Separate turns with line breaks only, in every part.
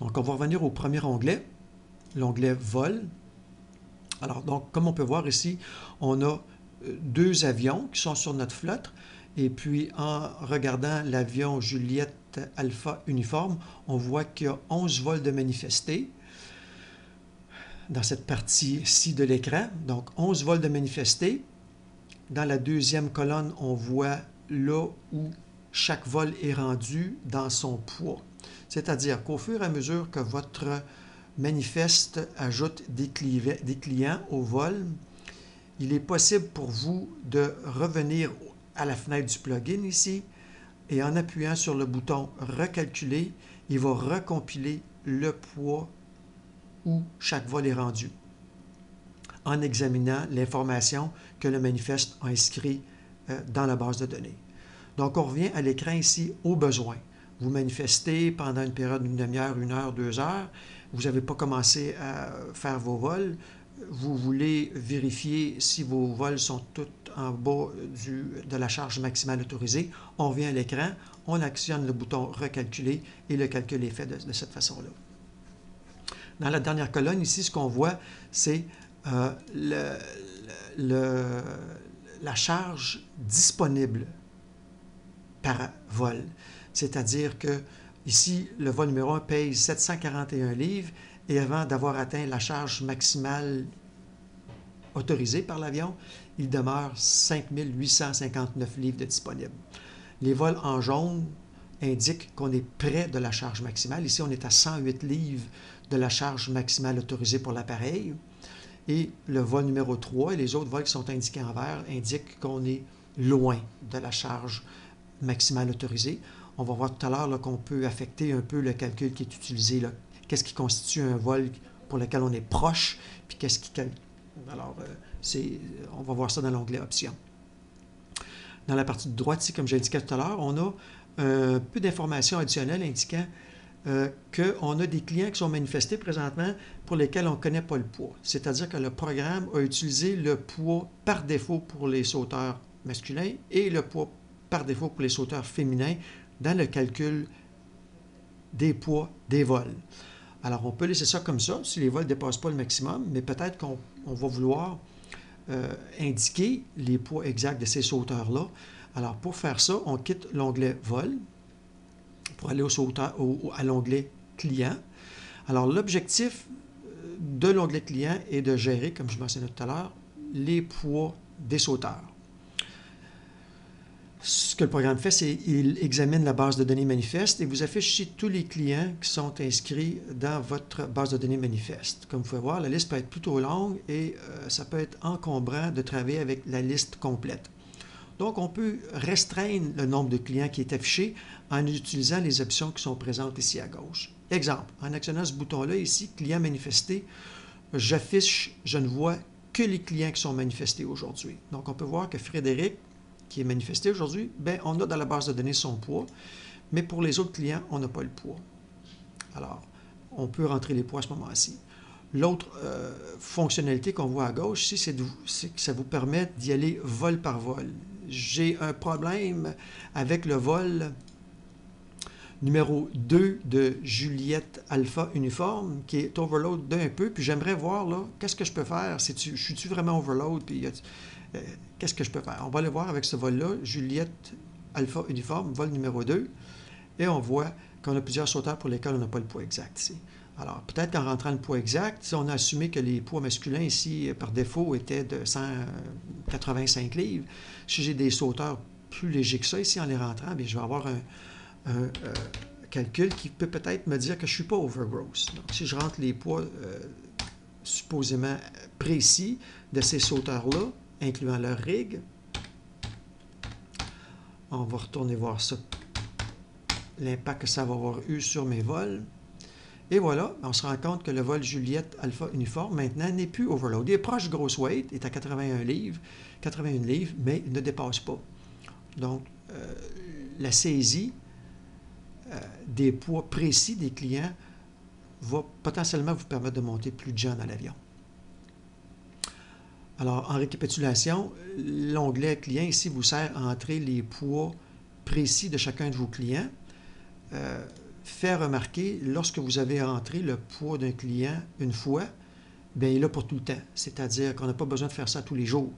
Donc, on va revenir au premier onglet, l'onglet Vol. Alors, donc, comme on peut voir ici, on a deux avions qui sont sur notre flotte. Et puis, en regardant l'avion Juliette Alpha Uniforme, on voit qu'il y a 11 vols de manifestés dans cette partie-ci de l'écran. Donc, 11 vols de manifestés. Dans la deuxième colonne, on voit là où chaque vol est rendu dans son poids. C'est-à-dire qu'au fur et à mesure que votre manifeste ajoute des clients au vol, il est possible pour vous de revenir à la fenêtre du plugin ici et en appuyant sur le bouton « Recalculer », il va recompiler le poids où chaque vol est rendu en examinant l'information que le manifeste a inscrit dans la base de données. Donc, on revient à l'écran ici aux besoins. Vous manifestez pendant une période d'une demi-heure, 1 heure, 2 heures. Vous n'avez pas commencé à faire vos vols. Vous voulez vérifier si vos vols sont tous en bas de la charge maximale autorisée. On revient à l'écran, on actionne le bouton « Recalculer » et le calcul est fait de cette façon-là. Dans la dernière colonne, ici, ce qu'on voit, c'est la charge disponible par vol. C'est-à-dire que ici, le vol numéro 1 pèse 741 livres et avant d'avoir atteint la charge maximale autorisée par l'avion, il demeure 5859 livres de disponible. Les vols en jaune indiquent qu'on est près de la charge maximale. Ici, on est à 108 livres de la charge maximale autorisée pour l'appareil. Et le vol numéro 3 et les autres vols qui sont indiqués en vert indiquent qu'on est loin de la charge maximale autorisée. On va voir tout à l'heure qu'on peut affecter un peu le calcul qui est utilisé. Qu'est-ce qui constitue un vol pour lequel on est proche, puis qu'est-ce qui... Alors, on va voir ça dans l'onglet Options. Dans la partie de droite, ici, comme j'indiquais tout à l'heure, on a un peu d'informations additionnelles indiquant qu'on a des clients qui sont manifestés présentement pour lesquels on ne connaît pas le poids. C'est-à-dire que le programme a utilisé le poids par défaut pour les sauteurs masculins et le poids par défaut pour les sauteurs féminins dans le calcul des poids des vols. Alors, on peut laisser ça comme ça, si les vols ne dépassent pas le maximum, mais peut-être qu'on va vouloir indiquer les poids exacts de ces sauteurs-là. Alors, pour faire ça, on quitte l'onglet « Vol » pour aller à l'onglet « Client ». Alors, l'objectif de l'onglet « Client » est de gérer, comme je mentionnais tout à l'heure, les poids des sauteurs. Ce que le programme fait, c'est qu'il examine la base de données manifeste et vous affiche ici tous les clients qui sont inscrits dans votre base de données manifeste. Comme vous pouvez voir, la liste peut être plutôt longue et ça peut être encombrant de travailler avec la liste complète. Donc, on peut restreindre le nombre de clients qui est affiché en utilisant les options qui sont présentes ici à gauche. Exemple, en actionnant ce bouton-là ici, client manifesté, je ne vois que les clients qui sont manifestés aujourd'hui. Donc, on peut voir que Frédéric, qui est manifesté aujourd'hui, bien, on a dans la base de données son poids, mais pour les autres clients, on n'a pas le poids. Alors, on peut rentrer les poids à ce moment-ci. L'autre fonctionnalité qu'on voit à gauche ici, c'est que ça vous permet d'y aller vol par vol. J'ai un problème avec le vol numéro 2 de Juliette Alpha Uniforme, qui est overload d'un peu, puis j'aimerais voir, là, qu'est-ce que je peux faire? Je suis-tu vraiment overload? Puis qu'est-ce que je peux faire? On va aller voir avec ce vol-là, Juliette Alpha Uniforme, vol numéro 2, et on voit qu'on a plusieurs sauteurs pour lesquels on n'a pas le poids exact ici. Alors, peut-être qu'en rentrant le poids exact, si on a assumé que les poids masculins ici, par défaut, étaient de 185 livres, si j'ai des sauteurs plus légers que ça ici en les rentrant, bien, je vais avoir un calcul qui peut peut-être me dire que je ne suis pas overgross. Donc, si je rentre les poids supposément précis de ces sauteurs-là, incluant leur rig, on va retourner voir ça, l'impact que ça va avoir eu sur mes vols. Et voilà, on se rend compte que le vol Juliette Alpha Uniforme, maintenant, n'est plus overload. Il est proche du gross weight, est à 81 livres, mais il ne dépasse pas. Donc, la saisie des poids précis des clients va potentiellement vous permettre de monter plus de gens dans l'avion. Alors, en récapitulation, l'onglet « Client » ici vous sert à entrer les poids précis de chacun de vos clients. fait remarquer, lorsque vous avez entré le poids d'un client une fois, bien, il est là pour tout le temps. C'est-à-dire qu'on n'a pas besoin de faire ça tous les jours.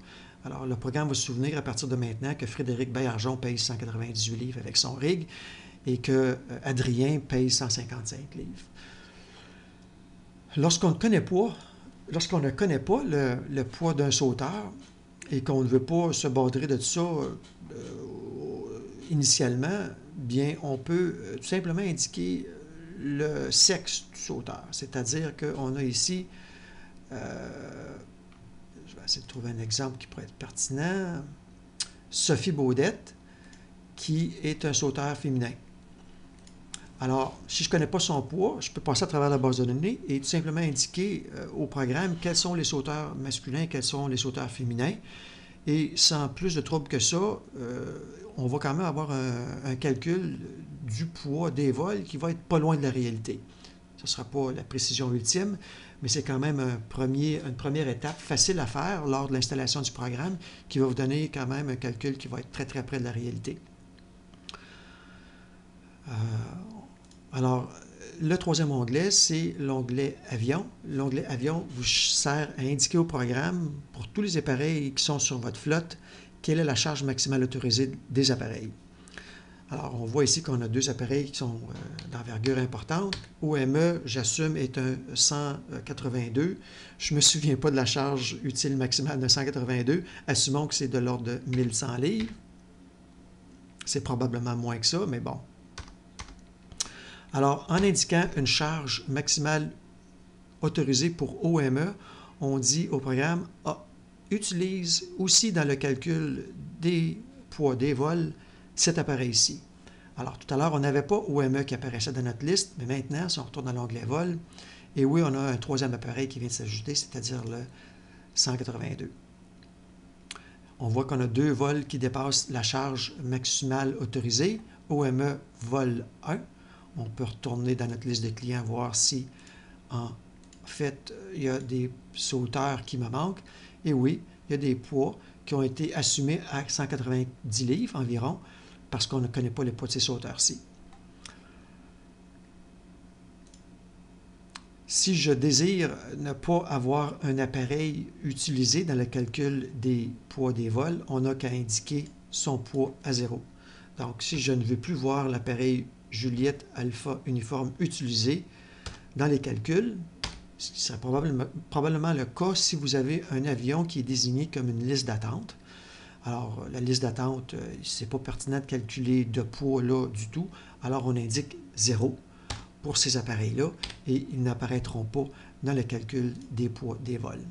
Alors, le programme va se souvenir à partir de maintenant que Frédéric Baillargeon paye 198 livres avec son rig et que Adrien paye 155 livres. Lorsqu'on ne connaît pas le poids d'un sauteur et qu'on ne veut pas se border de ça initialement, bien, on peut tout simplement indiquer le sexe du sauteur. C'est-à-dire qu'on a ici, je vais essayer de trouver un exemple qui pourrait être pertinent, Sophie Baudette, qui est un sauteur féminin. Alors, si je ne connais pas son poids, je peux passer à travers la base de données et tout simplement indiquer au programme quels sont les sauteurs masculins, quels sont les sauteurs féminins. Et sans plus de trouble que ça, on va quand même avoir un calcul du poids des vols qui va être pas loin de la réalité. Ce ne sera pas la précision ultime, mais c'est quand même une première étape facile à faire lors de l'installation du programme qui va vous donner quand même un calcul qui va être très très près de la réalité. Alors, le troisième onglet, c'est l'onglet Avion. L'onglet Avion vous sert à indiquer au programme, pour tous les appareils qui sont sur votre flotte, quelle est la charge maximale autorisée des appareils. Alors, on voit ici qu'on a deux appareils qui sont d'envergure importante. OME, j'assume, est un 182. Je ne me souviens pas de la charge utile maximale de 182. Assumons que c'est de l'ordre de 1100 livres. C'est probablement moins que ça, mais bon. Alors, en indiquant une charge maximale autorisée pour OME, on dit au programme utilise aussi dans le calcul des poids des vols cet appareil-ci. Alors, tout à l'heure, on n'avait pas OME qui apparaissait dans notre liste, mais maintenant, si on retourne dans l'onglet vol, et oui, on a un troisième appareil qui vient de s'ajouter, c'est-à-dire le 182. On voit qu'on a deux vols qui dépassent la charge maximale autorisée, OME vol 1. On peut retourner dans notre liste de clients, voir si, en fait, il y a des sauteurs qui me manquent. Et oui, il y a des poids qui ont été assumés à 190 livres environ, parce qu'on ne connaît pas les poids de ces sauteurs-ci. Si je désire ne pas avoir un appareil utilisé dans le calcul des poids des vols, on n'a qu'à indiquer son poids à 0. Donc, si je ne veux plus voir l'appareil Juliette Alpha uniforme utilisé dans les calculs, ce qui serait probablement le cas si vous avez un avion qui est désigné comme une liste d'attente. Alors, la liste d'attente, ce n'est pas pertinent de calculer de poids là du tout. Alors, on indique 0 pour ces appareils-là et ils n'apparaîtront pas dans le calcul des poids des vols.